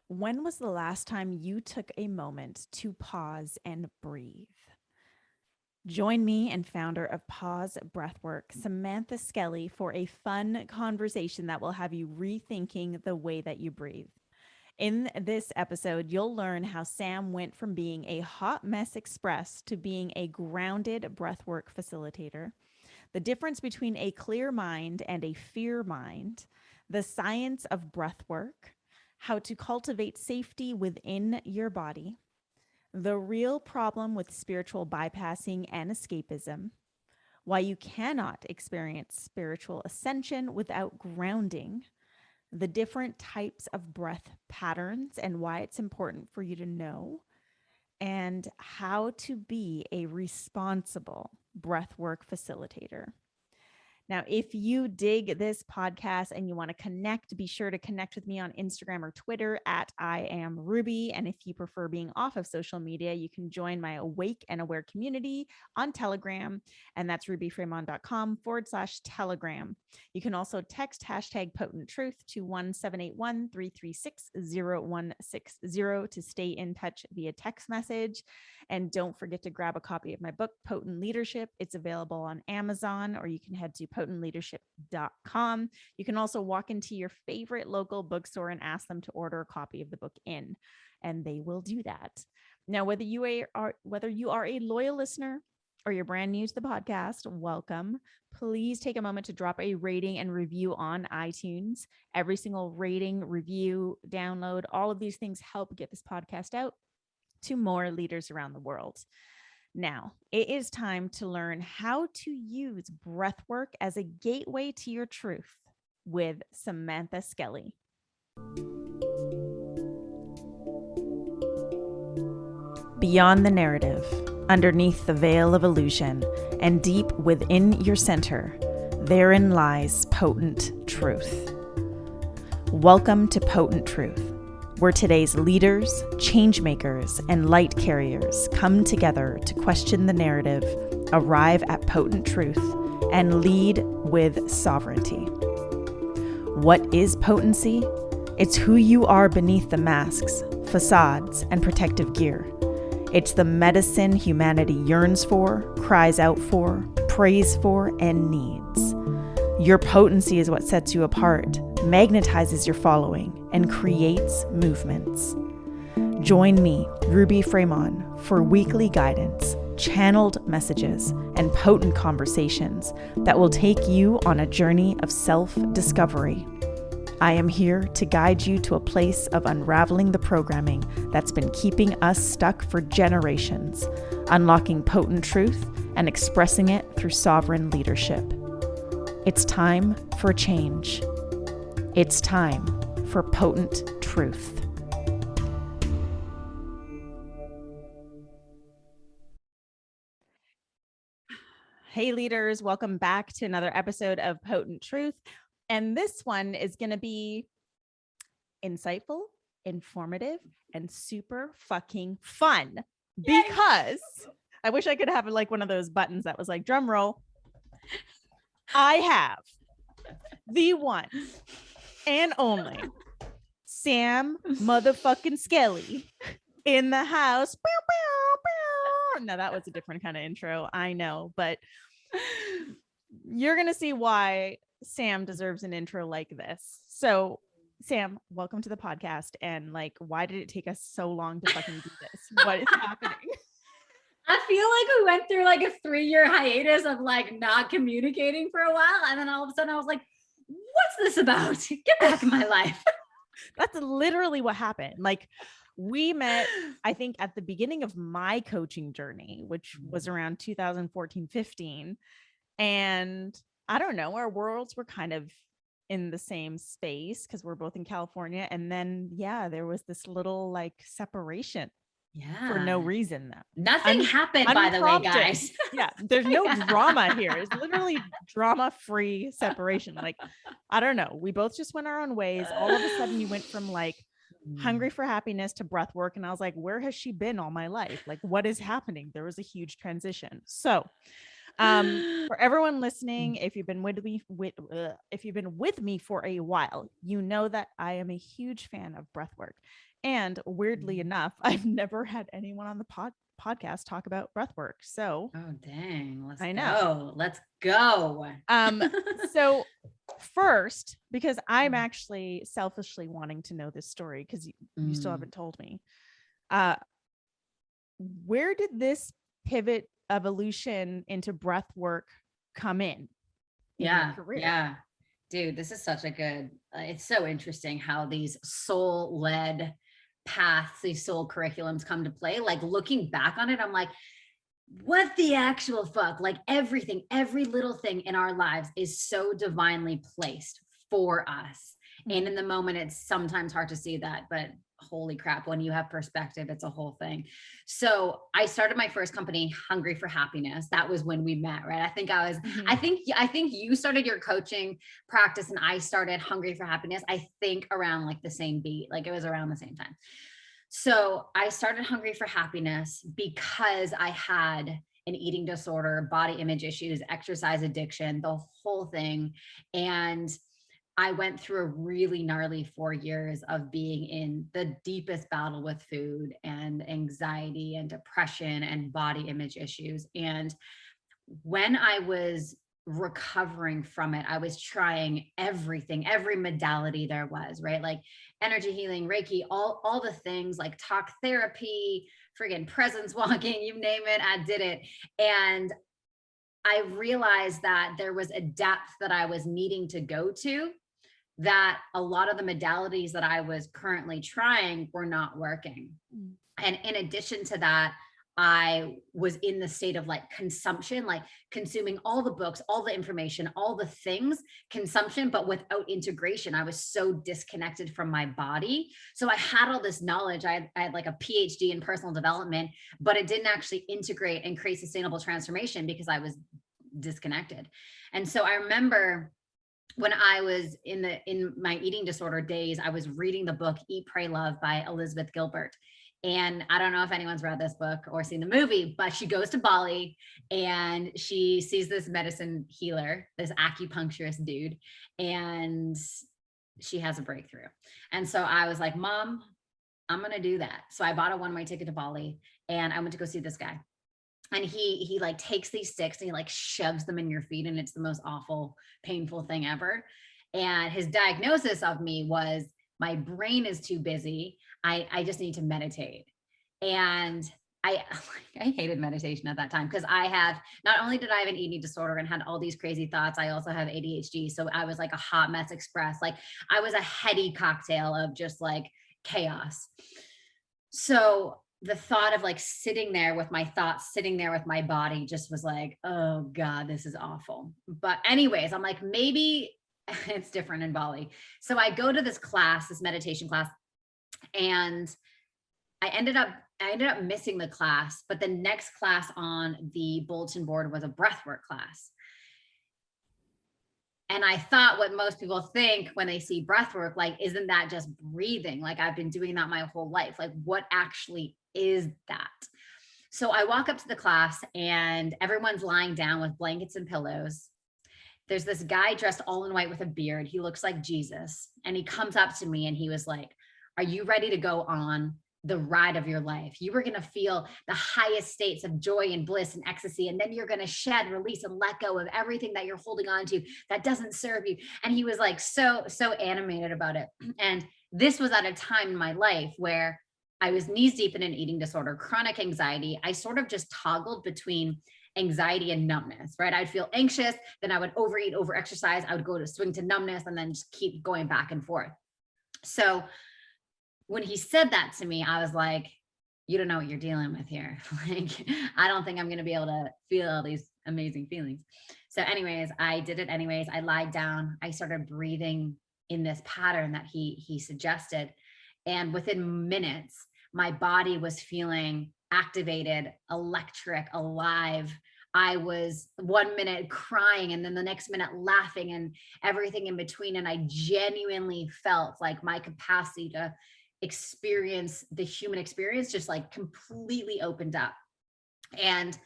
When was the last time you took a moment to pause and breathe? Join me and founder of Pause Breathwork, Samantha Skelly, for a fun conversation that will have you rethinking the way that you breathe. In this episode, you'll learn how Sam went from being a hot mess express to being a grounded breathwork facilitator, the difference between a clear mind and a fear mind, the science of breathwork, how to cultivate safety within your body, the real problem with spiritual bypassing and escapism, why you cannot experience spiritual ascension without grounding, the different types of breath patterns and why it's important for you to know, and how to be a responsible breathwork facilitator. Now, if you dig this podcast and you want to connect, be sure to connect with me on Instagram or Twitter at I am Ruby. And if you prefer being off of social media, you can join my Awake and Aware community on Telegram. And that's rubyfremon.com/Telegram. You can also text hashtag potent truth to 1-781-336-0160 to stay in touch via text message. And don't forget to grab a copy of my book, Potent Leadership. It's available on Amazon, or you can head to potentleadership.com. You can also walk into your favorite local bookstore and ask them to order a copy of the book in, and they will do that. Now, whether you are a loyal listener or you're brand new to the podcast, welcome. Please take a moment to drop a rating and review on iTunes. Every single rating, review, download, all of these things help get this podcast out to more leaders around the world. Now, it is time to learn how to use breathwork as a gateway to your truth with Samantha Skelly. Beyond the narrative, underneath the veil of illusion, and deep within your center, therein lies potent truth. Welcome to Potent Truth, where today's leaders, change makers, and light carriers come together to question the narrative, arrive at potent truth, and lead with sovereignty. What is potency? It's who you are beneath the masks, facades, and protective gear. It's the medicine humanity yearns for, cries out for, prays for, and needs. Your potency is what sets you apart, magnetizes your following, and creates movements. Join me, Ruby Fremon, for weekly guidance, channeled messages, and potent conversations that will take you on a journey of self-discovery. I am here to guide you to a place of unraveling the programming that's been keeping us stuck for generations, unlocking potent truth and expressing it through sovereign leadership. It's time for change. It's time for potent truth. Hey leaders, welcome back to another episode of Potent Truth. And this one is going to be insightful, informative, and super fucking fun. Because I wish I could have like one of those buttons that was like drum roll. I have the one and only Sam motherfucking Skelly in the house. No, that was a different kind of intro. I know, but you're going to see why Sam deserves an intro like this. So Sam, welcome to the podcast. And like, why did it take us so long to fucking do this? What is happening? I feel like we went through like a 3-year hiatus of like not communicating for a while. And then all of a sudden I was like, what's this about? Get back in my life. That's literally what happened. Like we met, I think at the beginning of my coaching journey, which was around 2014-15. And I don't know, our worlds were kind of in the same space because we're both in California. And then, yeah, there was this little like separation. Yeah. For no reason though. Nothing happened, by the way, guys. Yeah. There's no drama here. It's literally drama-free separation. Like, I don't know. We both just went our own ways. All of a sudden you went from like hungry for happiness to breath work. And I was like, where has she been all my life? Like, what is happening? There was a huge transition. So for everyone listening, if you've been with me for a while, you know that I am a huge fan of breath work. And weirdly enough, I've never had anyone on the podcast talk about breath work. So oh dang, let's I go. know. Let's go. So first, because I'm actually selfishly wanting to know this story because you still haven't told me. Where did this pivot evolution into breath work come in your career? Yeah. Dude, this is such a good, it's so interesting how these soul-led paths, these soul curriculums come to play. Like looking back on it, I'm like, what the actual fuck? Like everything, every little thing in our lives is so divinely placed for us. And in the moment, it's sometimes hard to see that, but holy crap, when you have perspective, it's a whole thing. So I started my first company, Hungry for Happiness. That was when we met, right? I think you started your coaching practice and I started Hungry for Happiness, I think around like the same beat, like it was around the same time. So I started Hungry for Happiness because I had an eating disorder, body image issues, exercise addiction, the whole thing. And I went through a really gnarly 4 years of being in the deepest battle with food and anxiety and depression and body image issues. And when I was recovering from it, I was trying everything, every modality there was, right? Like energy healing, Reiki, all the things, like talk therapy, friggin' presence walking, you name it, I did it. And I realized that there was a depth that I was needing to go to, that a lot of the modalities that I was currently trying were not working. And in addition to that, I was in the state of like consumption, like consuming all the books, all the information, all the things, consumption, but without integration. I was so disconnected from my body. So I had all this knowledge. I had like a PhD in personal development, but it didn't actually integrate and create sustainable transformation because I was disconnected. And so I remember when I was in my eating disorder days, I was reading the book Eat, Pray, Love by Elizabeth Gilbert. And I don't know if anyone's read this book or seen the movie, but she goes to Bali and she sees this medicine healer, this acupuncturist dude, and she has a breakthrough. And so I was like, Mom, I'm going to do that. So I bought a one-way ticket to Bali and I went to go see this guy. And he like takes these sticks and he like shoves them in your feet. And it's the most awful, painful thing ever. And his diagnosis of me was my brain is too busy. I just need to meditate. And I hated meditation at that time because not only did I have an eating disorder and had all these crazy thoughts, I also have ADHD. So I was like a hot mess express. Like I was a heady cocktail of just like chaos. So the thought of like sitting there with my thoughts, sitting there with my body just was like, oh God, this is awful. But anyways, I'm like, maybe it's different in Bali. So I go to this class, this meditation class, and I ended up missing the class, but the next class on the bulletin board was a breathwork class. And I thought what most people think when they see breathwork, like, isn't that just breathing? Like I've been doing that my whole life. Like what actually is that? So I walk up to the class and everyone's lying down with blankets and pillows. There's this guy dressed all in white with a beard. He looks like Jesus. And he comes up to me and he was like, are you ready to go on the ride of your life? You were going to feel the highest states of joy and bliss and ecstasy. And then you're going to shed, release, and let go of everything that you're holding on to that doesn't serve you. And he was like, so animated about it. And this was at a time in my life where I was knees deep in an eating disorder, chronic anxiety. I sort of just toggled between anxiety and numbness, right? I'd feel anxious, then I would overeat, overexercise. I would go to swing to numbness and then just keep going back and forth. So when he said that to me, I was like, you don't know what you're dealing with here. Like, I don't think I'm going to be able to feel all these amazing feelings. So anyways, I did it anyways. I lied down. I started breathing in this pattern that he suggested. And within minutes, my body was feeling activated, electric, alive. I was 1 minute crying and then the next minute laughing and everything in between. And I genuinely felt like my capacity to experience the human experience just like completely opened up. And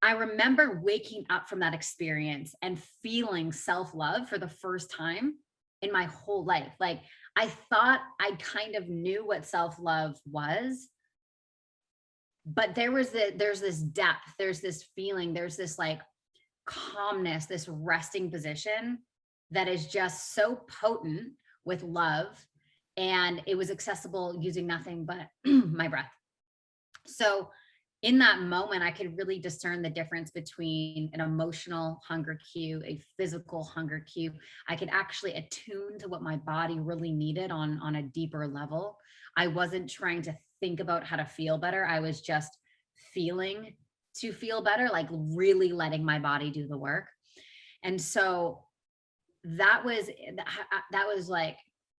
I remember waking up from that experience and feeling self-love for the first time in my whole life. Like I thought I kind of knew what self-love was, but there's this depth, there's this feeling, there's this like calmness, this resting position that is just so potent with love. And it was accessible using nothing but my breath. So in that moment, I could really discern the difference between an emotional hunger cue, a physical hunger cue. I could actually attune to what my body really needed on a deeper level. I wasn't trying to think about how to feel better. I was just feeling to feel better, like really letting my body do the work. And so that was like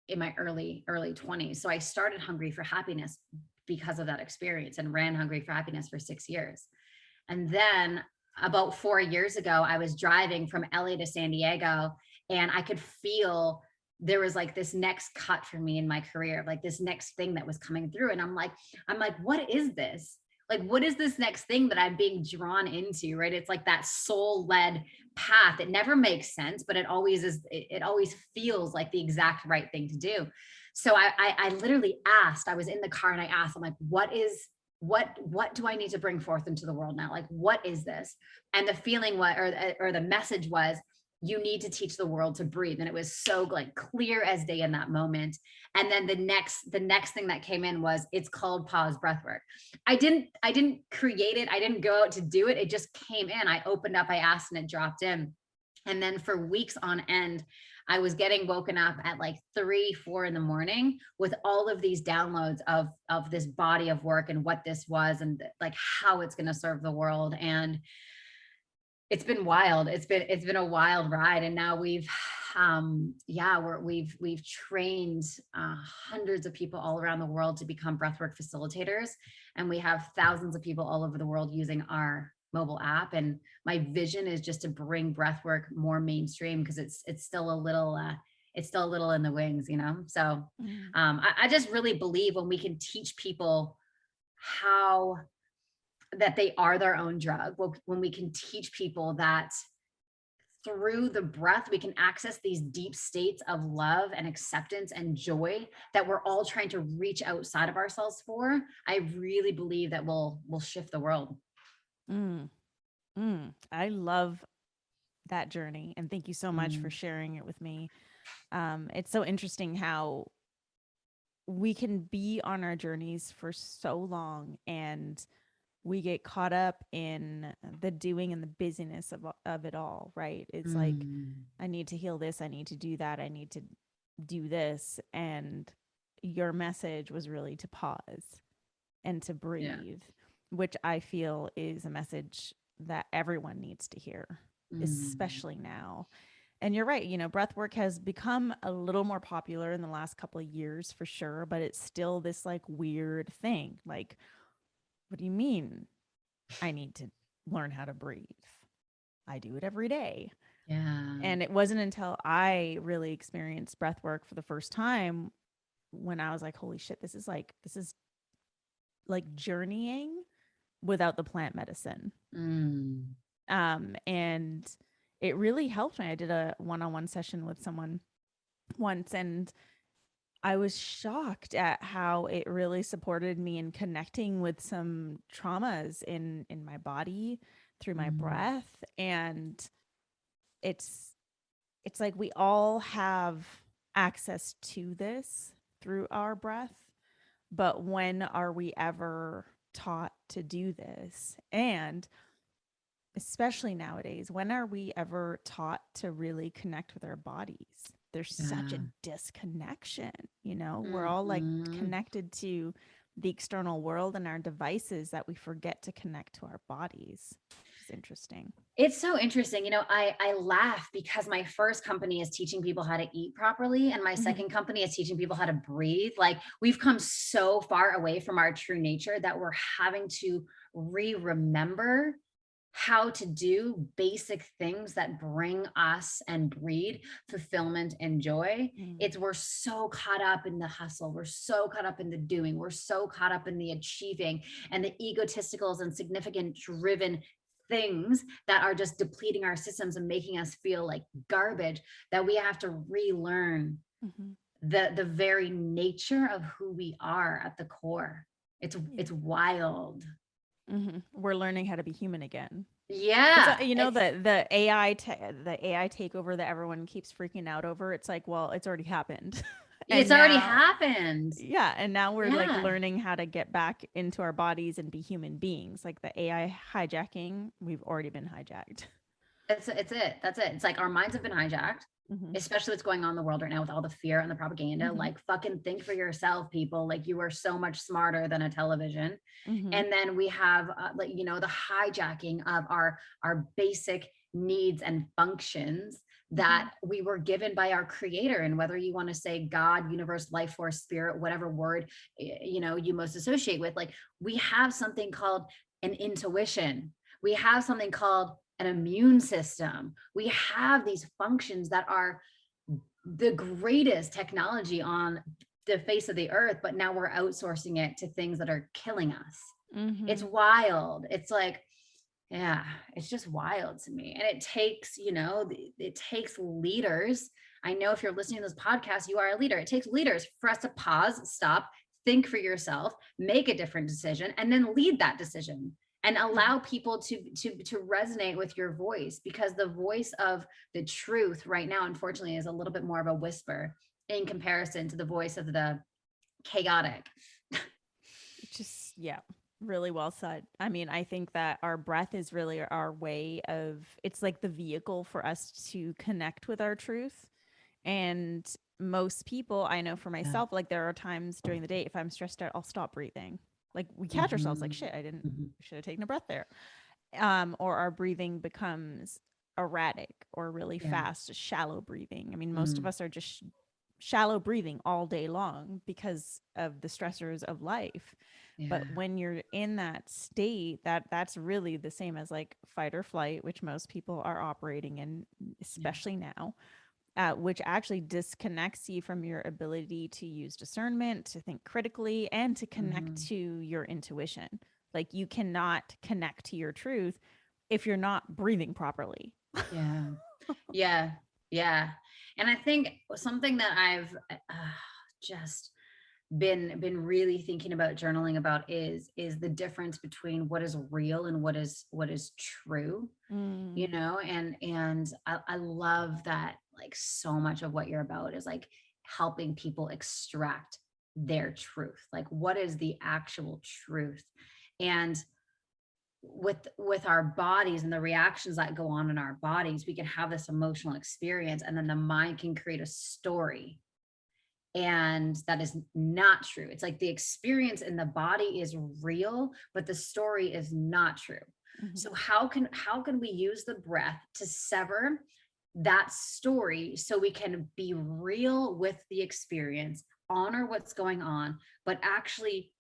in my early 20s. So I started Hungry for Happiness because of that experience, and ran Hungry for Happiness for 6 years. And then about 4 years ago, I was driving from LA to San Diego, and I could feel there was like this next cut for me in my career, like this next thing that was coming through. And I'm like, what is this? Like, what is this next thing that I'm being drawn into, right? It's like that soul-led path. It never makes sense, but it always is. It always feels like the exact right thing to do. So I literally asked, I was in the car and I asked, I'm like, what do I need to bring forth into the world now? Like, what is this? And the feeling was, or the message was, you need to teach the world to breathe. And it was so like clear as day in that moment. And then the next thing that came in was, it's called Pause Breathwork. I didn't create it. I didn't go out to do it. It just came in. I opened up, I asked, and it dropped in. And then for weeks on end, I was getting woken up at like 3, 4 in the morning with all of these downloads of this body of work and what this was, and like how it's going to serve the world. And it's been wild. It's been a wild ride. And now we've trained hundreds of people all around the world to become breathwork facilitators. And we have thousands of people all over the world using our mobile app. And my vision is just to bring breathwork more mainstream, because it's still a little in the wings, you know? So I just really believe when we can teach people how that they are their own drug, when we can teach people that through the breath, we can access these deep states of love and acceptance and joy that we're all trying to reach outside of ourselves for, I really believe that we'll shift the world. I love that journey. And thank you so much for sharing it with me. It's so interesting how we can be on our journeys for so long, and we get caught up in the doing and the busyness of it all, right? It's like, I need to heal this, I need to do that, I need to do this. And your message was really to pause and to breathe, which I feel is a message that everyone needs to hear, especially now. And you're right, you know, breath work has become a little more popular in the last couple of years for sure, but it's still this like weird thing. Like, what do you mean I need to learn how to breathe? I do it every day. Yeah. And it wasn't until I really experienced breath work for the first time when I was like, holy shit, this is like journeying without the plant medicine. And it really helped me. I did a one-on-one session with someone once, and I was shocked at how it really supported me in connecting with some traumas in my body through my breath. And it's like we all have access to this through our breath, but when are we ever taught to do this? And especially nowadays, when are we ever taught to really connect with our bodies? There's such a disconnection, you know, we're all like connected to the external world and our devices that we forget to connect to our bodies. It's interesting. It's so interesting. You know, I laugh because my first company is teaching people how to eat properly, and my second company is teaching people how to breathe. Like, we've come so far away from our true nature that we're having to remember how to do basic things that bring us and breed fulfillment and joy. We're so caught up in the hustle. We're so caught up in the doing. We're so caught up in the achieving and the egotisticals and significant driven things that are just depleting our systems and making us feel like garbage, that we have to relearn the very nature of who we are at the core. It's wild. We're learning how to be human again. Yeah. You know, the AI takeover that everyone keeps freaking out over. It's like, well, it's already happened. It's already happened. Yeah. And now we're like learning how to get back into our bodies and be human beings. Like the AI hijacking, we've already been hijacked. That's it. It's like our minds have been hijacked, especially what's going on in the world right now with all the fear and the propaganda. Like, fucking think for yourself, people. Like, you are so much smarter than a television. And then we have, like, you know, the hijacking of our basic needs and functions that we were given by our creator. And whether you want to say God, universe, life force, spirit, whatever word, you know, you most associate with, like, we have something called an intuition. We have something called an immune system. We have these functions that are the greatest technology on the face of the earth, but now we're outsourcing it to things that are killing us. It's wild. It's like, yeah, it's just wild to me. And it takes, you know, it takes leaders. I know if you're listening to this podcast, you are a leader. It takes leaders for us to pause, stop, think for yourself, make a different decision, and then lead that decision and allow people to resonate with your voice, because the voice of the truth right now, unfortunately, is a little bit more of a whisper in comparison to the voice of the chaotic. Just, yeah, really well said. I mean, I think that our breath is really our way of, it's like the vehicle for us to connect with our truth. And most people, I know for myself, like there are times during the day, if I'm stressed out, I'll stop breathing. Like we catch ourselves like, shit, should have taken a breath there. Or our breathing becomes erratic or really fast, shallow breathing. I mean, most of us are just shallow breathing all day long because of the stressors of life. But when you're in that state, that's really the same as like fight or flight, which most people are operating in, especially now. Which actually disconnects you from your ability to use discernment, to think critically, and to connect to your intuition. Like you cannot connect to your truth if you're not breathing properly. Yeah. And I think something that I've just been really thinking about, journaling about, is the difference between what is real and what is true. You know, and I love that, like, so much of what you're about is like helping people extract their truth. Like, what is the actual truth? And with our bodies and the reactions that go on in our bodies, we can have this emotional experience, and then the mind can create a story, and that is not true. It's like the experience in the body is real, but the story is not true. So how can we use the breath to sever that story so we can be real with the experience, honor what's going on, but actually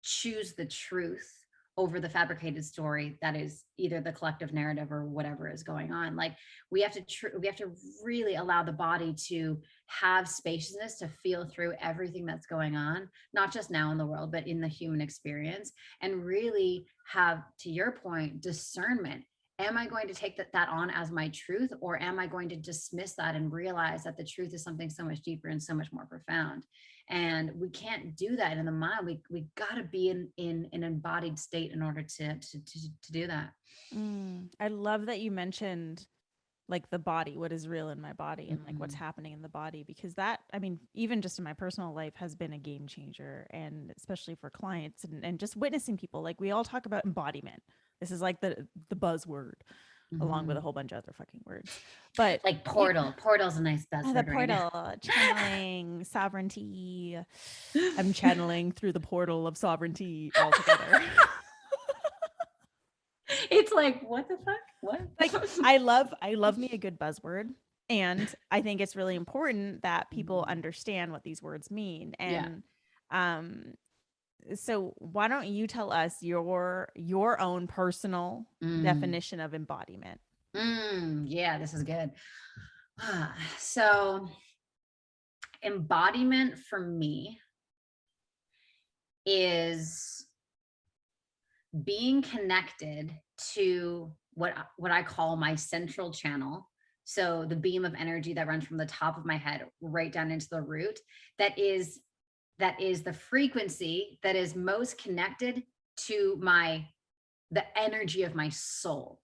choose the truth over the fabricated story that is either the collective narrative or whatever is going on. Like, we have to really allow the body to have spaciousness to feel through everything that's going on, not just now in the world, but in the human experience, and really have, to your point, discernment. Am I going to take that on as my truth, or am I going to dismiss that and realize that the truth is something so much deeper and so much more profound? And we can't do that in the mind. We got to be in an embodied state in order to do that. I love that you mentioned like the body, what is real in my body, and like what's happening in the body, because that, I mean, even just in my personal life has been a game changer, and especially for clients and just witnessing people. Like we all talk about embodiment. This is like the buzzword, along with a whole bunch of other fucking words. But like portal's a nice buzzword. The portal, right? Channeling sovereignty. I'm channeling through the portal of sovereignty altogether. It's like, what the fuck? What? Like I love me a good buzzword. And I think it's really important that people understand what these words mean. And so why don't you tell us your own personal definition of embodiment? Yeah, this is good. So embodiment for me is being connected to what I call my central channel. So the beam of energy that runs from the top of my head right down into the root, that is the frequency that is most connected to the energy of my soul.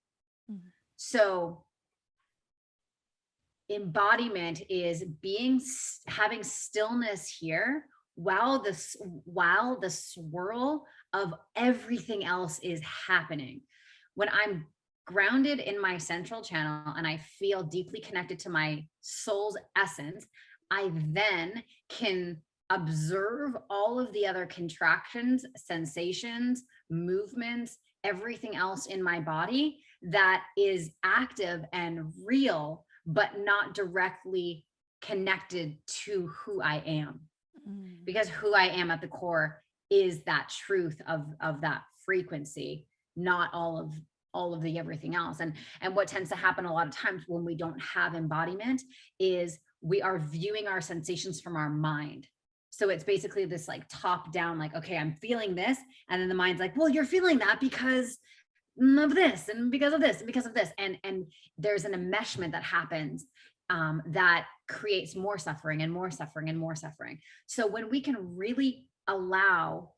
Mm-hmm. So embodiment is having stillness here while the swirl of everything else is happening. When I'm grounded in my central channel and I feel deeply connected to my soul's essence, I then can observe all of the other contractions, sensations, movements, everything else in my body that is active and real, but not directly connected to who I am. Because who I am at the core is that truth of that frequency, not all of the everything else. And what tends to happen a lot of times when we don't have embodiment is we are viewing our sensations from our mind. So it's basically this like top down, like, okay, I'm feeling this. And then the mind's like, well, you're feeling that because of this and because of this and because of this. And there's an enmeshment that happens that creates more suffering and more suffering and more suffering. So when we can really allow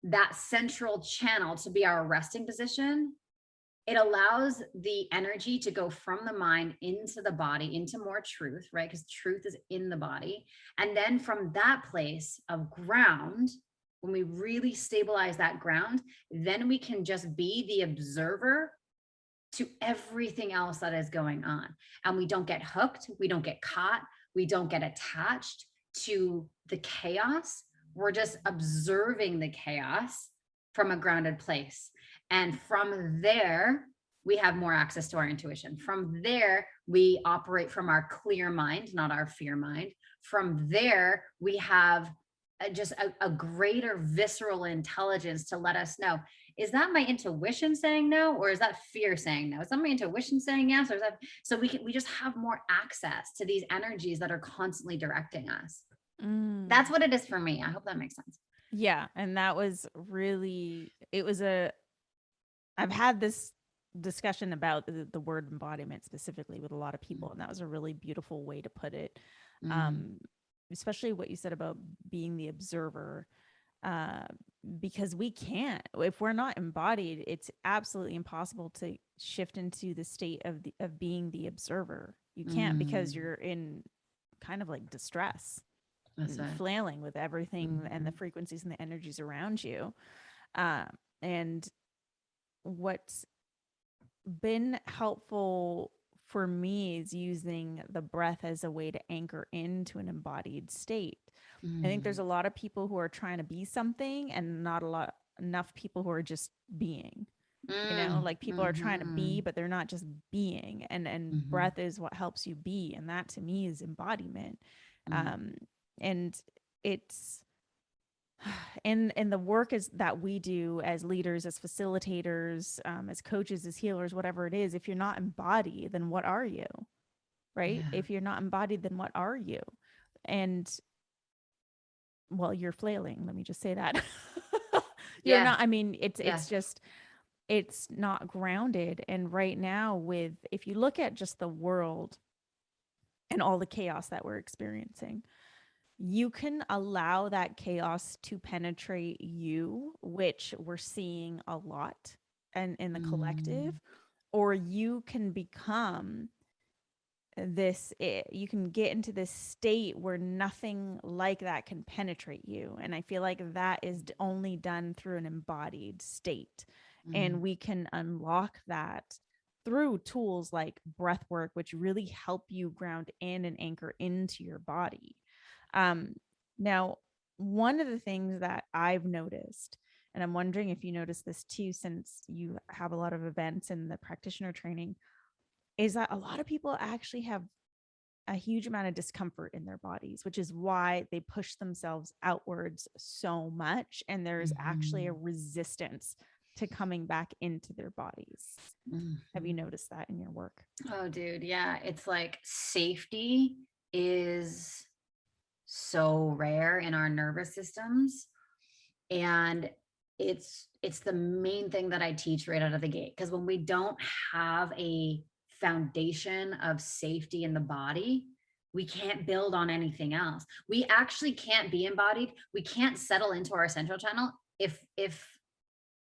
that central channel to be our resting position, it allows the energy to go from the mind into the body, into more truth, right? Because truth is in the body. And then from that place of ground, when we really stabilize that ground, then we can just be the observer to everything else that is going on. And we don't get hooked. We don't get caught. We don't get attached to the chaos. We're just observing the chaos from a grounded place. And from there, we have more access to our intuition. From there, we operate from our clear mind, not our fear mind. From there, we have just a greater visceral intelligence to let us know, is that my intuition saying no, or is that fear saying no? Is that my intuition saying yes, or is that, so we just have more access to these energies that are constantly directing us. That's what it is for me. I hope that makes sense. Yeah. And that was really, I've had this discussion about the word embodiment specifically with a lot of people. And that was a really beautiful way to put it. Especially what you said about being the observer, because we can't, if we're not embodied, it's absolutely impossible to shift into the state of being the observer. You can't, because you're in kind of like distress. That's right. Flailing with everything and the frequencies and the energies around you. And what's been helpful for me is using the breath as a way to anchor into an embodied state. I think there's a lot of people who are trying to be something and not enough people who are just being. You know, like people are trying to be, but they're not just being. And breath is what helps you be. And that to me is embodiment. And it's in the work that we do as leaders, as facilitators, as coaches, as healers, whatever it is, if you're not embodied, then what are you? Right? Yeah. If you're not embodied, then what are you? And well, you're flailing. Let me just say that. You're not, I mean, it's just, it's not grounded. And right now if you look at just the world and all the chaos that we're experiencing, you can allow that chaos to penetrate you, which we're seeing a lot and in the collective, or you can become you can get into this state where nothing like that can penetrate you. And I feel like that is only done through an embodied state. And we can unlock that through tools like breath work, which really help you ground in and anchor into your body. Now, one of the things that I've noticed, and I'm wondering if you notice this too, since you have a lot of events in the practitioner training, is that a lot of people actually have a huge amount of discomfort in their bodies, which is why they push themselves outwards so much. And there's actually a resistance to coming back into their bodies. Have you noticed that in your work? Oh, dude. Yeah. It's like safety is so rare in our nervous systems. And it's the main thing that I teach right out of the gate. Because when we don't have a foundation of safety in the body, we can't build on anything else. We actually can't be embodied. We can't settle into our central channel if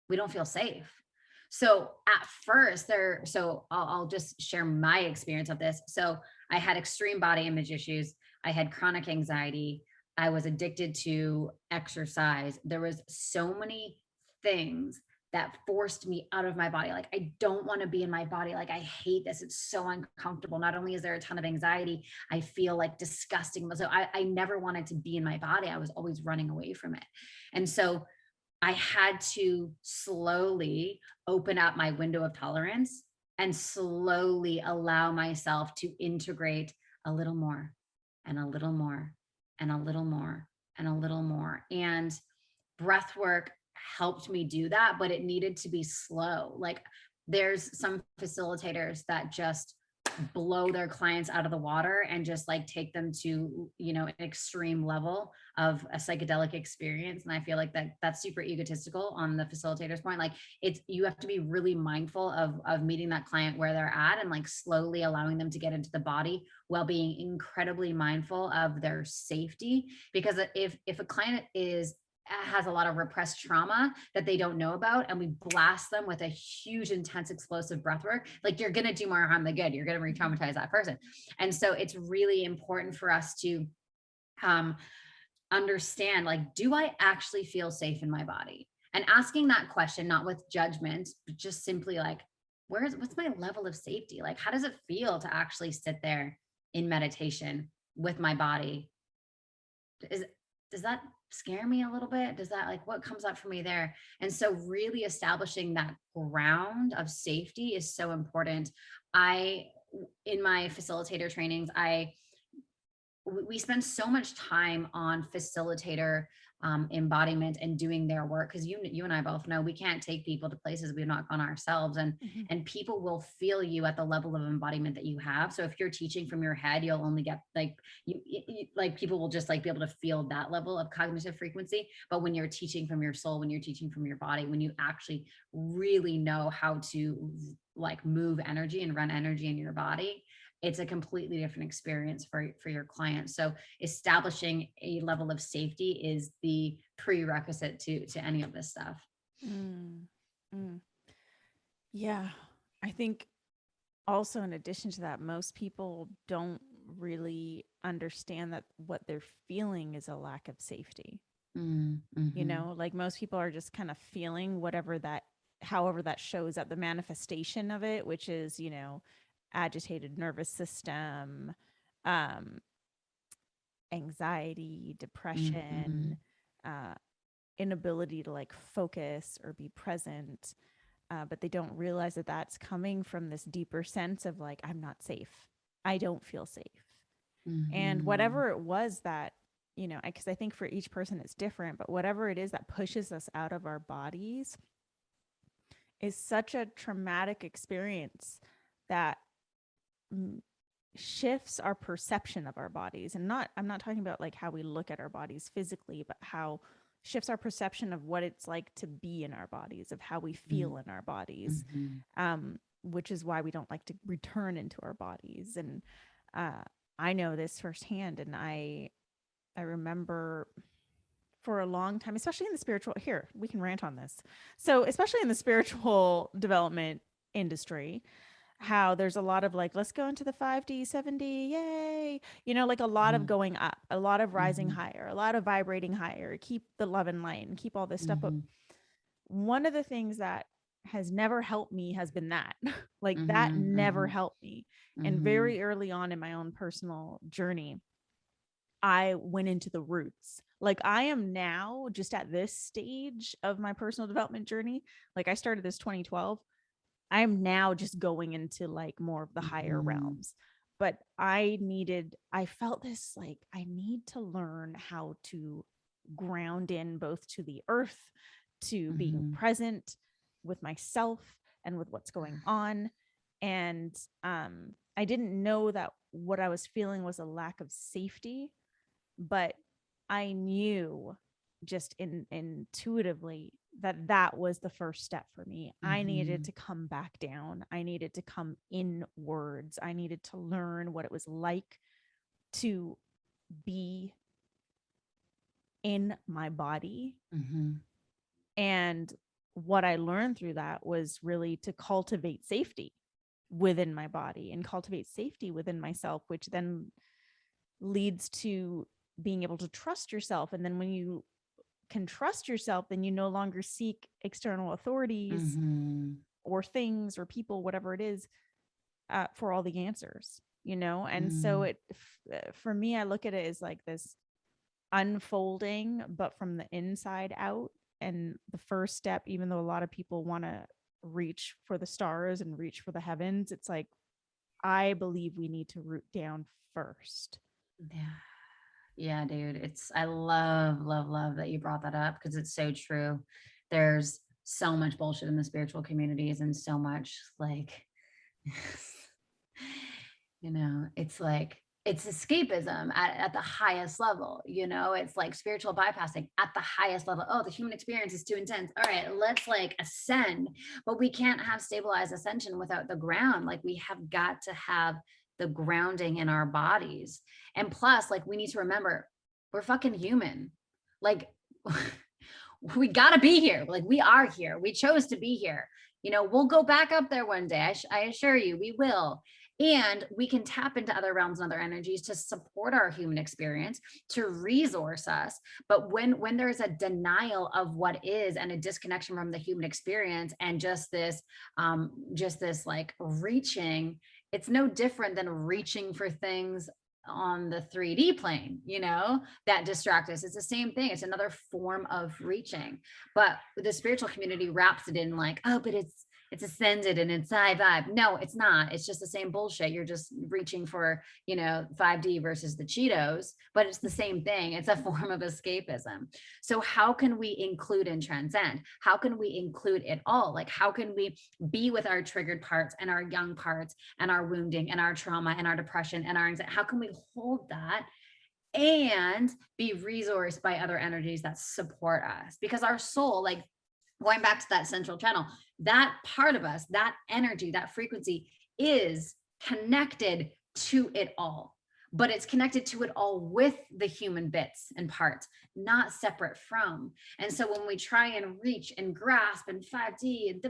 we don't feel safe. So at first so I'll just share my experience of this. So I had extreme body image issues. I had chronic anxiety. I was addicted to exercise. There was so many things that forced me out of my body. Like, I don't want to be in my body. Like, I hate this. It's so uncomfortable. Not only is there a ton of anxiety, I feel like disgusting. So I never wanted to be in my body. I was always running away from it. And so I had to slowly open up my window of tolerance and slowly allow myself to integrate a little more and a little more and a little more and a little more. And breath work helped me do that, but it needed to be slow. Like, there's some facilitators that just blow their clients out of the water and just like take them to, an extreme level of a psychedelic experience. And I feel like that's super egotistical on the facilitator's point. Like, you have to be really mindful of meeting that client where they're at and like slowly allowing them to get into the body while being incredibly mindful of their safety. Because if a client has a lot of repressed trauma that they don't know about, and we blast them with a huge, intense, explosive breath work, like, you're going to do more harm than good. You're going to re-traumatize that person. And so it's really important for us to understand, like, do I actually feel safe in my body? And asking that question, not with judgment, but just simply like, what's my level of safety? Like, how does it feel to actually sit there in meditation with my body? Does that scare me a little bit? Does that, like, what comes up for me there? And so really establishing that ground of safety is so important. In my facilitator trainings, we spend so much time on facilitator embodiment and doing their work, because you and I both know we can't take people to places we've not gone ourselves, and people will feel you at the level of embodiment that you have. So if you're teaching from your head, you'll only get like people will just like be able to feel that level of cognitive frequency. But when you're teaching from your soul, when you're teaching from your body, when you actually really know how to like move energy and run energy in your body, it's a completely different experience for your clients. So establishing a level of safety is the prerequisite to any of this stuff. Yeah. I think also, in addition to that, most people don't really understand that what they're feeling is a lack of safety. Like, most people are just kind of feeling however that shows up, the manifestation of it, which is, agitated nervous system, anxiety, depression, inability to like focus or be present. But they don't realize that that's coming from this deeper sense of like, I'm not safe. I don't feel safe. And whatever it was that, because I think for each person it's different, but whatever it is that pushes us out of our bodies is such a traumatic experience that shifts our perception of our bodies. And I'm not talking about like how we look at our bodies physically, but how shifts our perception of what it's like to be in our bodies, of how we feel in our bodies, which is why we don't like to return into our bodies. And I know this firsthand. And I remember for a long time, especially in the spiritual, here, we can rant on this. So especially in the spiritual development industry, how there's a lot of like, let's go into the 5D, 7D, yay. Like a lot of going up, a lot of rising higher, a lot of vibrating higher, keep the love and light and keep all this stuff. But one of the things that has never helped me has been that, like that never helped me. And very early on in my own personal journey, I went into the roots. Like, I am now just at this stage of my personal development journey. Like, I started this 2012. I am now just going into like more of the higher realms, but I felt this, like, I need to learn how to ground in both to the earth, to being present with myself and with what's going on. And I didn't know that what I was feeling was a lack of safety, but I knew just intuitively that was the first step for me. I needed to come back down. I needed to come inwards. I needed to learn what it was like to be in my body. And what I learned through that was really to cultivate safety within my body and cultivate safety within myself, which then leads to being able to trust yourself. And then when you can trust yourself, then you no longer seek external authorities or things or people, whatever it is, for all the answers, you know? And so for me, I look at it as like this unfolding, but from the inside out. And the first step, even though a lot of people want to reach for the stars and reach for the heavens, it's like, I believe we need to root down first. Yeah, dude. I love that you brought that up, because it's so true. There's so much bullshit in the spiritual communities, and so much like, you know, it's like, it's escapism at the highest level, you know, it's like spiritual bypassing at the highest level. Oh, the human experience is too intense. All right, let's like ascend, but we can't have stabilized ascension without the ground. Like, we have got to have the grounding in our bodies. And plus, like, we need to remember, we're fucking human. Like, we got to be here. Like, we are here. We chose to be here. You know, we'll go back up there one day. I assure you, we will. And we can tap into other realms and other energies to support our human experience, to resource us. But when there's a denial of what is, and a disconnection from the human experience, and just this like reaching, it's no different than reaching for things on the 3D plane, you know, that distract us. It's the same thing. It's another form of reaching. But the spiritual community wraps it in like, oh, but it's ascended and it's high vibe. No, it's not. It's just the same bullshit. You're just reaching for, you know, 5D versus the Cheetos, but it's the same thing. It's a form of escapism. So how can we include and transcend? How can we include it all? Like, how can we be with our triggered parts and our young parts and our wounding and our trauma and our depression and our anxiety? How can we hold that and be resourced by other energies that support us? Because our soul, like, going back to that central channel, that part of us, that energy, that frequency is connected to it all, but it's connected to it all with the human bits and parts, not separate from. And so when we try and reach and grasp and 5D and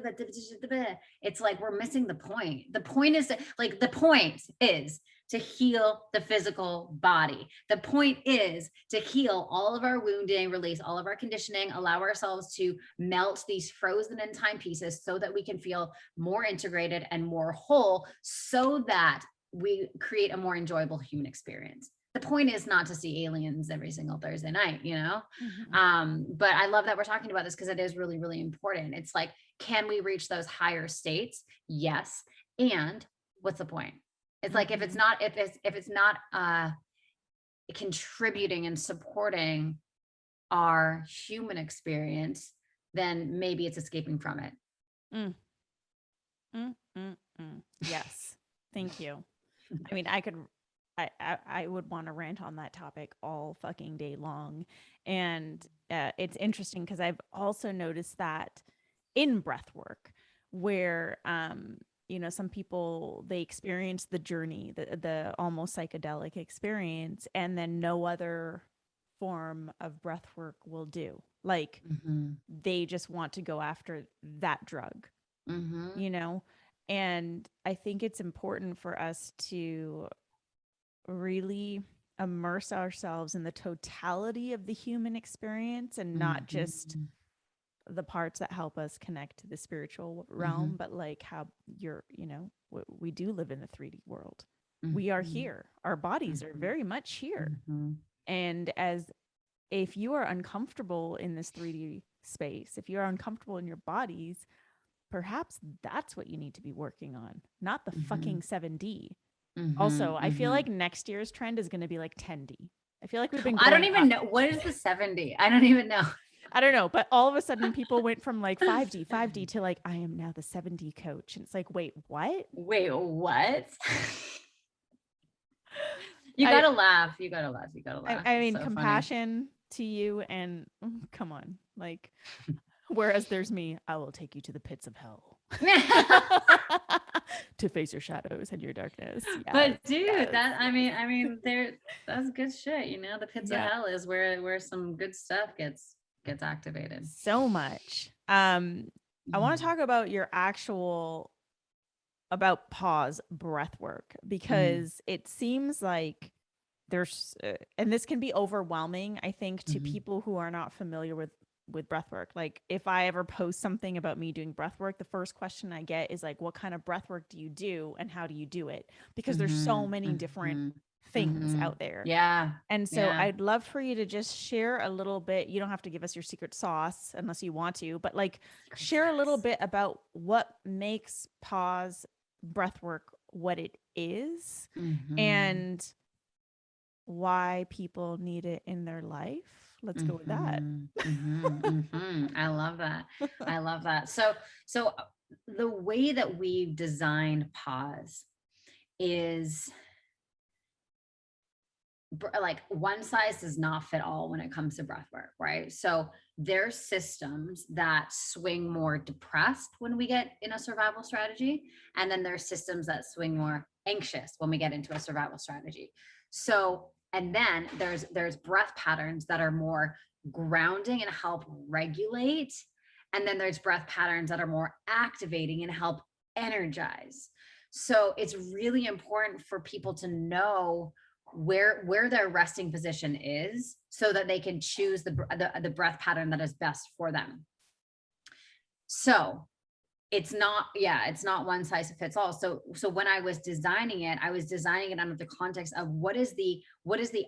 it's like we're missing the point. The point is to heal the physical body. The point is to heal all of our wounding, release all of our conditioning, allow ourselves to melt these frozen in time pieces so that we can feel more integrated and more whole, so that we create a more enjoyable human experience. The point is not to see aliens every single Thursday night, you know? But I love that we're talking about this, because it is really, really important. It's like, can we reach those higher states? Yes. And what's the point? It's like, if it's not contributing and supporting our human experience, then maybe it's escaping from it. Yes. Thank you. I mean, I would want to rant on that topic all fucking day long. And it's interesting because I've also noticed that in breath work, where you know, some people, they experience the journey, the almost psychedelic experience, and then no other form of breath work will do. Like, they just want to go after that drug, you know? And I think it's important for us to really immerse ourselves in the totality of the human experience, and not just the parts that help us connect to the spiritual realm, but like how we do live in the 3D world. We are here. Our bodies are very much here. And if you are uncomfortable in this 3D space, if you are uncomfortable in your bodies, perhaps that's what you need to be working on, not the fucking 7D. Also, I feel like next year's trend is going to be like 10D. I feel like we've been I don't even know. What is the 7D? I don't even know. I don't know, but all of a sudden people went from like 5D to like, I am now the 7D coach. And it's like, wait, what? Wait, what? You gotta laugh. You gotta laugh. I mean, so compassion funny to you, and come on, like, Whereas there's me, I will take you to the pits of hell to face your shadows and your darkness. Yes, But dude, yes, that I yes. mean, that's good shit. You know, the pits of Yeah, hell is where some good stuff gets activated. so much. I want to talk about your actual about pause breath work because it seems like there's and this can be overwhelming, I think, to people who are not familiar with breath work. Like if I ever post something about me doing breath work, the first question I get is like, what kind of breath work do you do and how do you do it? Because there's so many different things out there. Yeah. And so Yeah. I'd love for you to just share a little bit. You don't have to give us your secret sauce unless you want to, but like share a little bit about what makes pause breath work what it is and why people need it in their life. Let's go with that. I love that. I love that. So the way that we've designed pause is like one size does not fit all when it comes to breath work, right? So there's systems that swing more depressed when we get in a survival strategy, and then there's systems that swing more anxious when we get into a survival strategy. So, and then there's breath patterns that are more grounding and help regulate, and then there's breath patterns that are more activating and help energize. So it's really important for people to know where their resting position is so that they can choose the breath pattern that is best for them. So it's not one size fits all. So when I was designing it under the context of what is the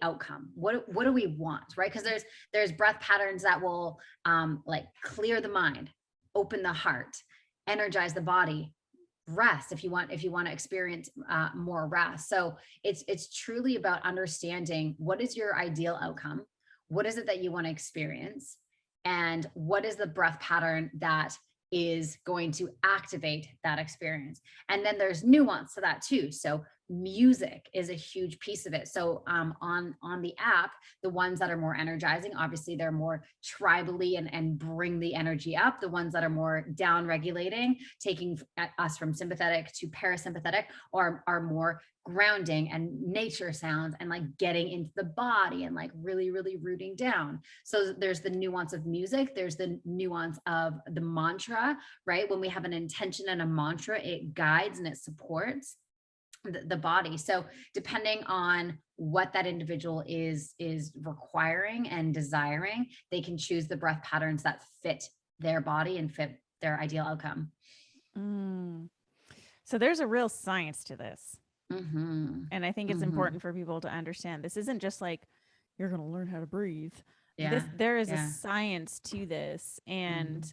outcome, what do we want, right? Because there's breath patterns that will like clear the mind, open the heart, energize the body, rest if you want to experience more rest. So it's truly about understanding what is your ideal outcome, what is it that you want to experience, and what is the breath pattern that is going to activate that experience. And then there's nuance to that too. So music is a huge piece of it. So on the app, the ones that are more energizing, obviously they're more tribally and bring the energy up. The ones that are more down regulating, taking us from sympathetic to parasympathetic, or are more grounding and nature sounds and like getting into the body and like really rooting down. So there's the nuance of music, there's the nuance of the mantra, right? When we have an intention and a mantra, it guides and it supports the body. So depending on what that individual is requiring and desiring, they can choose the breath patterns that fit their body and fit their ideal outcome. So there's a real science to this. And I think it's important for people to understand this isn't just like you're going to learn how to breathe. There is a science to this. And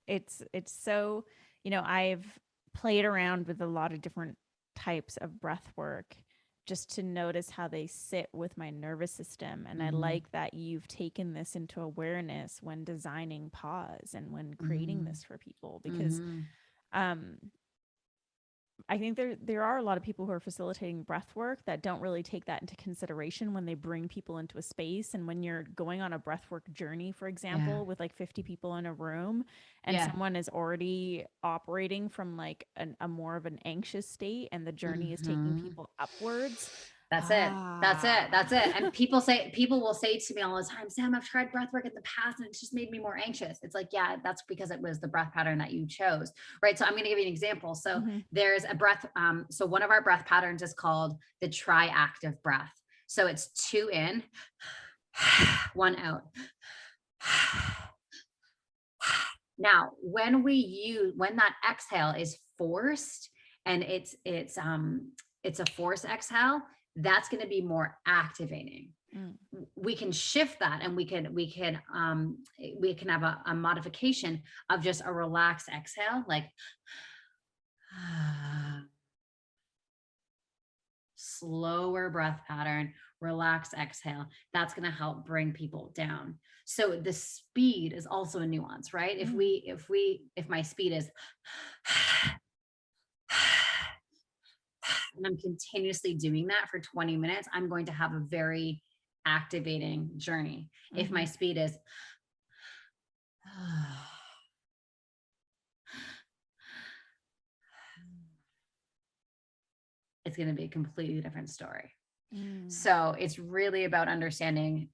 it's so, I've played around with a lot of different types of breath work just to notice how they sit with my nervous system. And I like that you've taken this into awareness when designing pause and when creating this for people, because I think there are a lot of people who are facilitating breath work that don't really take that into consideration when they bring people into a space. And when you're going on a breath work journey, for example, with like 50 people in a room and someone is already operating from like a more of an anxious state and the journey is taking people upwards. That's it. And people will say to me all the time, Sam, I've tried breath work in the past and it's just made me more anxious. It's like, yeah, that's because it was the breath pattern that you chose, right? So I'm going to give you an example. So there's a breath. So one of our breath patterns is called the triactive breath. So it's 2 in, 1 out. Now, when that exhale is forced and it's a forced exhale, that's going to be more activating. We can shift that and we can have a modification of just a relaxed exhale, like slower breath pattern, relaxed exhale. That's going to help bring people down. So the speed is also a nuance, right? If my speed is and I'm continuously doing that for 20 minutes, I'm going to have a very activating journey. If my speed is It's going to be a completely different story. Mm. So it's really about understanding,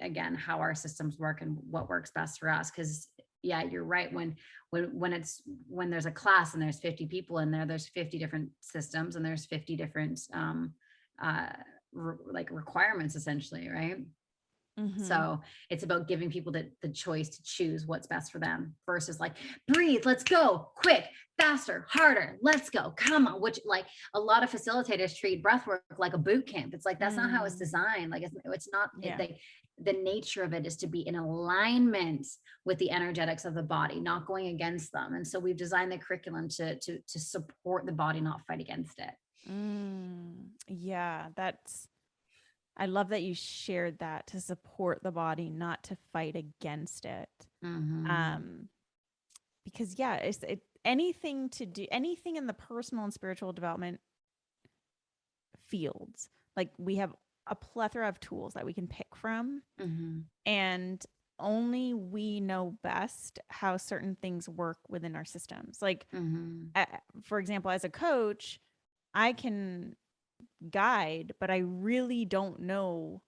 again, how our systems work and what works best for us. Because yeah, you're right. When there's a class and there's 50 people in there, there's 50 different systems and there's 50 different like requirements, essentially, right? Mm-hmm. So it's about giving people the choice to choose what's best for them versus like, breathe, let's go, quick, faster, harder, let's go, come on. Which, like, a lot of facilitators treat breath work like a boot camp. It's like, that's not how it's designed. Like, it's not, the nature of it is to be in alignment with the energetics of the body, not going against them. And so we've designed the curriculum to support the body, not fight against it. Yeah, I love that you shared that, to support the body, not to fight against it. Because anything in the personal and spiritual development fields, like, we have a plethora of tools that we can pick from, and only we know best how certain things work within our systems. Like, for example, as a coach, I can guide, but I really don't know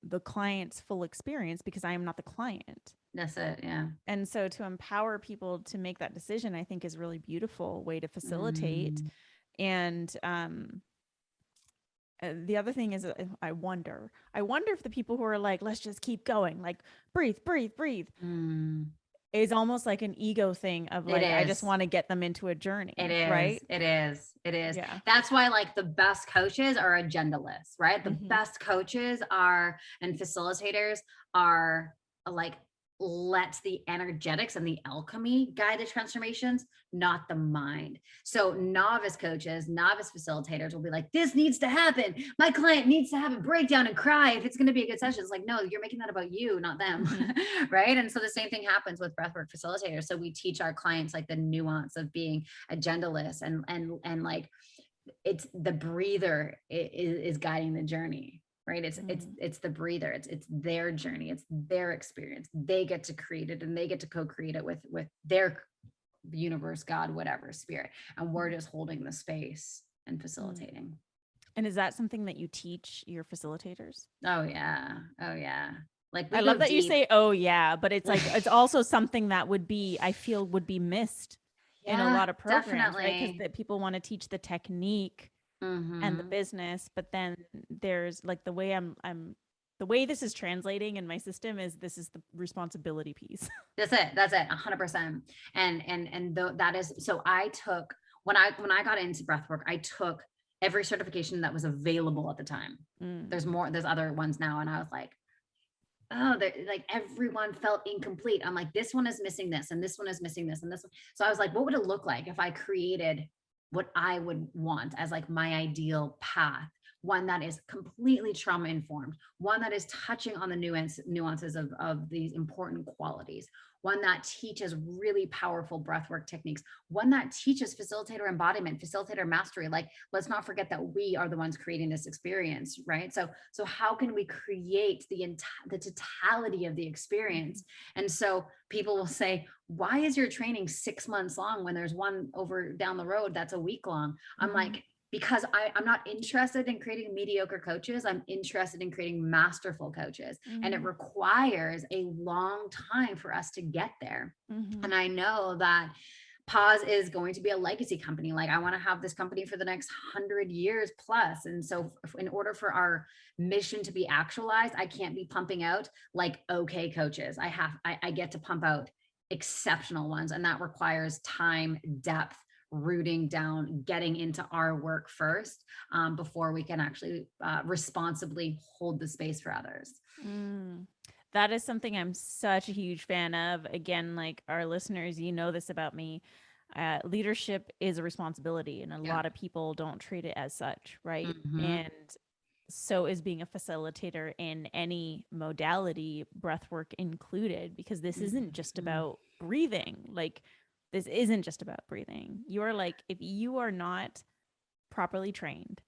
the client's full experience because I am not the client. That's it. Yeah. And so to empower people to make that decision, I think, is a really beautiful way to facilitate. And the other thing is, I wonder if the people who are like, let's just keep going, like, breathe, is almost like an ego thing of like, I just want to get them into a journey. It is, right? It is. Yeah. That's why, like, the best coaches are agendaless, right? The best coaches and facilitators are like, let the energetics and the alchemy guide the transformations, not the mind. So novice coaches, novice facilitators will be like, this needs to happen. My client needs to have a breakdown and cry if it's going to be a good session. It's like, no, you're making that about you, not them. Right. And so the same thing happens with breathwork facilitators. So we teach our clients, like, the nuance of being agendaless and like, it's the breather is guiding the journey. Right. It's the breather. It's their journey. It's their experience. They get to create it, and they get to co-create it with their universe, God, whatever, spirit. And we're just holding the space and facilitating. And is that something that you teach your facilitators? Oh yeah. Like, I love that you say, oh yeah, but it's like, it's also something that I feel would be missed in a lot of programs, definitely. Right? Because people want to teach the technique and the business, but then there's like, the way the way this is translating in my system is, this is the responsibility piece. That's it 100%. And that is, so I took, when I got into breathwork, I took every certification that was available at the time. There's other ones now, and I was like, oh, like, everyone felt incomplete. I'm like, this one is missing this, and this one is missing this, and this one. So I was like, what would it look like if I created what I would want as, like, my ideal path? One that is completely trauma informed, one that is touching on the nuances of these important qualities, one that teaches really powerful breathwork techniques, one that teaches facilitator embodiment, facilitator mastery. Like, let's not forget that we are the ones creating this experience, right? So how can we create the totality of the experience? And so people will say, why is your training 6 months long when there's one over down the road that's a week long? I'm like, because I'm not interested in creating mediocre coaches. I'm interested in creating masterful coaches. And it requires a long time for us to get there. And I know that Pause is going to be a legacy company. Like, I want to have this company for the next 100 years plus. And so in order for our mission to be actualized, I can't be pumping out like okay coaches. I get to pump out exceptional ones. And that requires time, depth, rooting down, getting into our work first, before we can actually responsibly hold the space for others. That is something I'm such a huge fan of. Again, like, our listeners, you know this about me. Leadership is a responsibility, and a lot of people don't treat it as such, right? And so is being a facilitator in any modality, breathwork included, because this isn't just about breathing. Like, this isn't just about breathing. You are like, if you are not properly trained,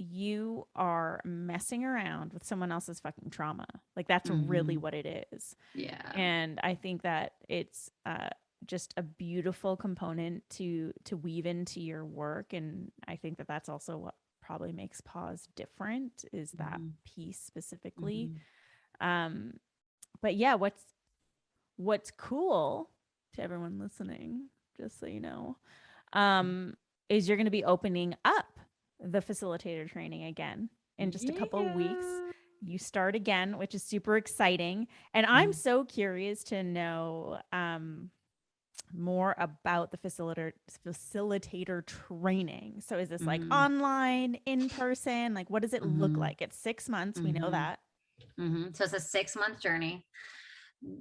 you are messing around with someone else's fucking trauma. Like that's really what it is. Yeah. And I think that it's just a beautiful component to weave into your work. And I think that that's also what probably makes Pause different, is that piece specifically. But yeah, what's cool to everyone listening, just so you know, is you're going to be opening up the facilitator training again in just a couple of weeks. You start again, which is super exciting. And I'm so curious to know more about the facilitator training. So is this like online, in person? Like, what does it look like? It's 6 months. We know that. So it's a 6-month journey.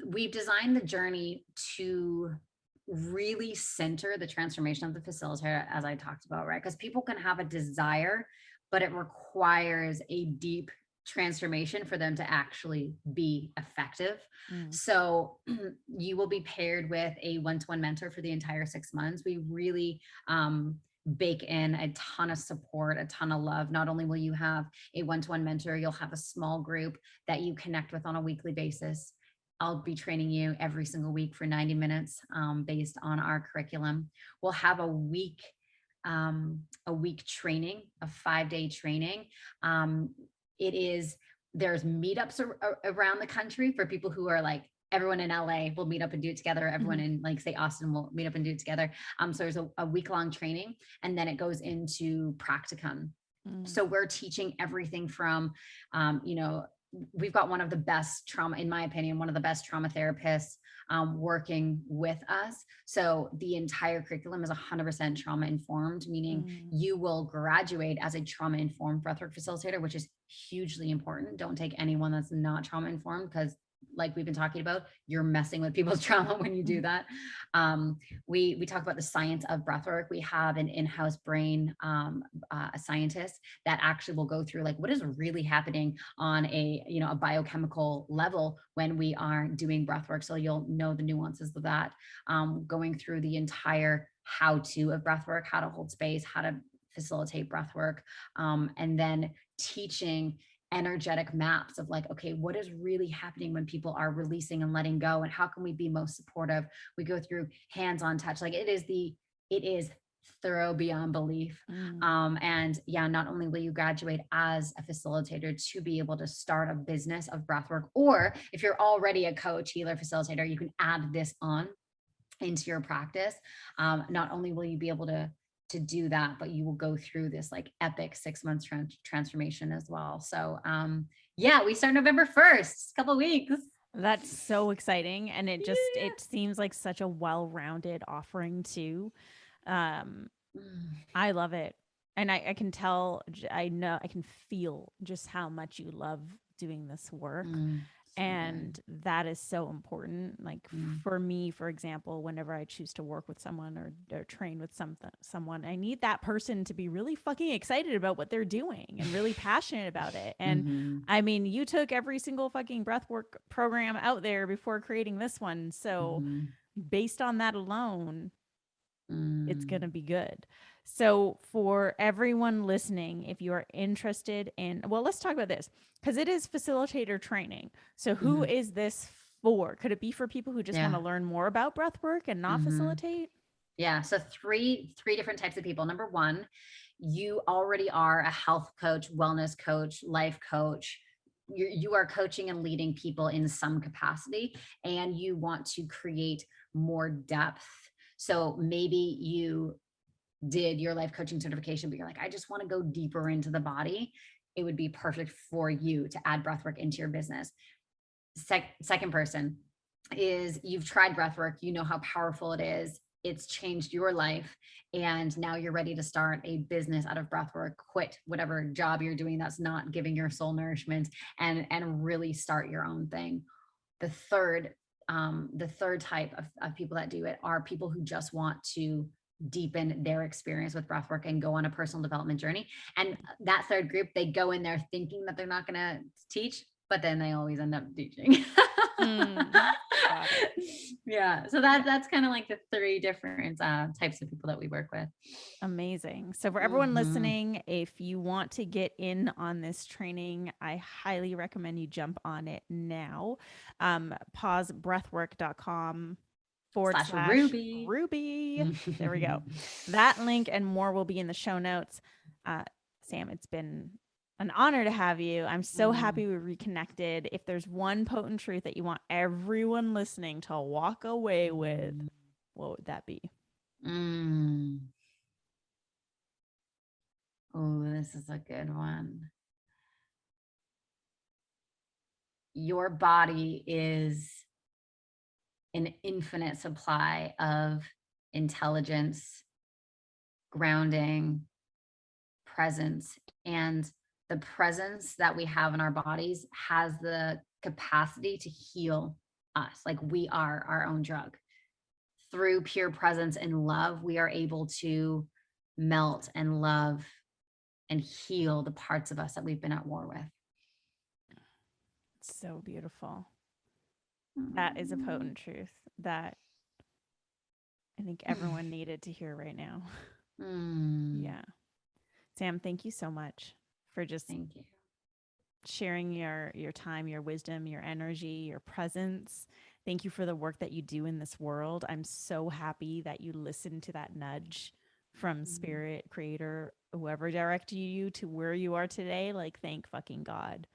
We've designed the journey to really center the transformation of the facilitator, as I talked about, right? Because people can have a desire, but it requires a deep transformation for them to actually be effective. So you will be paired with a one-to-one mentor for the entire 6 months. We really bake in a ton of support, a ton of love. Not only will you have a one-to-one mentor, you'll have a small group that you connect with on a weekly basis. I'll be training you every single week for 90 minutes based on our curriculum. We'll have a week training, a 5-day training. There's meetups around the country for people who are like, everyone in LA will meet up and do it together. Everyone in like, say, Austin will meet up and do it together. So there's a week-long training, and then it goes into practicum. So we're teaching everything from, we've got one of the best trauma, in my opinion, one of the best trauma therapists working with us. So the entire curriculum is 100% trauma informed, meaning you will graduate as a trauma informed breathwork facilitator, which is hugely important. Don't take anyone that's not trauma informed, because like we've been talking about, you're messing with people's trauma when you do that. We talk about the science of breathwork. We have an in-house brain, a scientist that actually will go through like what is really happening on a biochemical level when we are doing breathwork. So you'll know the nuances of that, going through the entire how-to of breathwork, how to hold space, how to facilitate breathwork, and then teaching energetic maps of like, okay, what is really happening when people are releasing and letting go, and how can we be most supportive? We go through hands-on touch. Like it is thorough beyond belief. And yeah, not only will you graduate as a facilitator to be able to start a business of breathwork, or if you're already a coach, healer, facilitator, you can add this on into your practice. Not only will you be able to do that, but you will go through this like epic 6 months transformation as well. So yeah, we start November 1st, a couple of weeks. That's so exciting. And it just, it seems like such a well-rounded offering too. I love it. And I can tell, I know, I can feel just how much you love doing this work. And that is so important. Like for me, for example, whenever I choose to work with someone or train with someone, I need that person to be really fucking excited about what they're doing and really passionate about it. And I mean, you took every single fucking breathwork program out there before creating this one. So based on that alone, it's going to be good. So for everyone listening, if you are interested in, well, let's talk about this, because it is facilitator training. So who is this for? Could it be for people who just want to learn more about breath work and not facilitate? Yeah. So three different types of people. Number one, you already are a health coach, wellness coach, life coach. You are coaching and leading people in some capacity, and you want to create more depth. So maybe you did your life coaching certification, but you're like, I just want to go deeper into the body. It would be perfect for you to add breathwork into your business. Second person is you've tried breathwork. You know how powerful it is. It's changed your life. And now you're ready to start a business out of breathwork, quit whatever job you're doing that's not giving your soul nourishment, and really start your own thing. The third type of people that do it are people who just want to deepen their experience with breathwork and go on a personal development journey. And that third group, they go in there thinking that they're not going to teach, but then they always end up teaching. Got it. Yeah. So that's kind of like the three different types of people that we work with. Amazing. So for everyone listening, if you want to get in on this training, I highly recommend you jump on it now. Pausebreathwork.com /Ruby. There we go. That link and more will be in the show notes. Sam, it's been an honor to have you. I'm so happy we reconnected. If there's one potent truth that you want everyone listening to walk away with, what would that be? Oh, this is a good one. Your body is an infinite supply of intelligence, grounding, presence, and the presence that we have in our bodies has the capacity to heal us. Like we are our own drug. Through pure presence and love, we are able to melt and love and heal the parts of us that we've been at war with. So beautiful. That is a potent truth that I think everyone needed to hear right now. Yeah. Sam, thank you so much for just sharing your time, your wisdom, your energy, your presence. Thank you for the work that you do in this world. I'm so happy that you listened to that nudge from Spirit, Creator, whoever directed you to where you are today. Like, thank fucking God.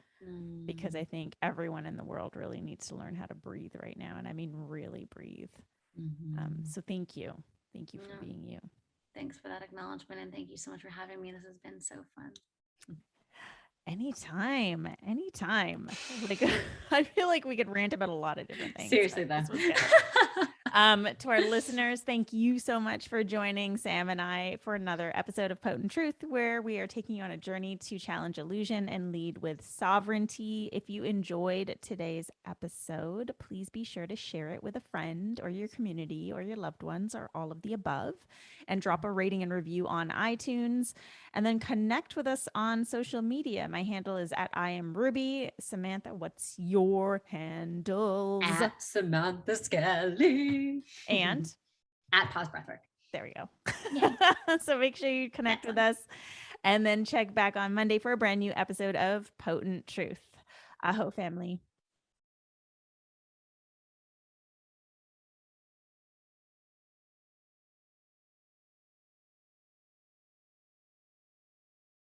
Because I think everyone in the world really needs to learn how to breathe right now. And I mean, really breathe. So thank you. Thank you for being you. Thanks for that acknowledgement. And thank you so much for having me. This has been so fun. Anytime. Like, I feel like we could rant about a lot of different things. Seriously, though. To our listeners, thank you so much for joining Sam and I for another episode of Potent Truth, where we are taking you on a journey to challenge illusion and lead with sovereignty. If you enjoyed today's episode, please be sure to share it with a friend or your community or your loved ones or all of the above, and drop a rating and review on iTunes, and then connect with us on social media. My handle is @IamRuby. Samantha, what's your handles? @Samantha Skelly. And @Pause Breathwork. There we go. So make sure you connect with us, and then check back on Monday for a brand new episode of Potent Truth. Aho, family.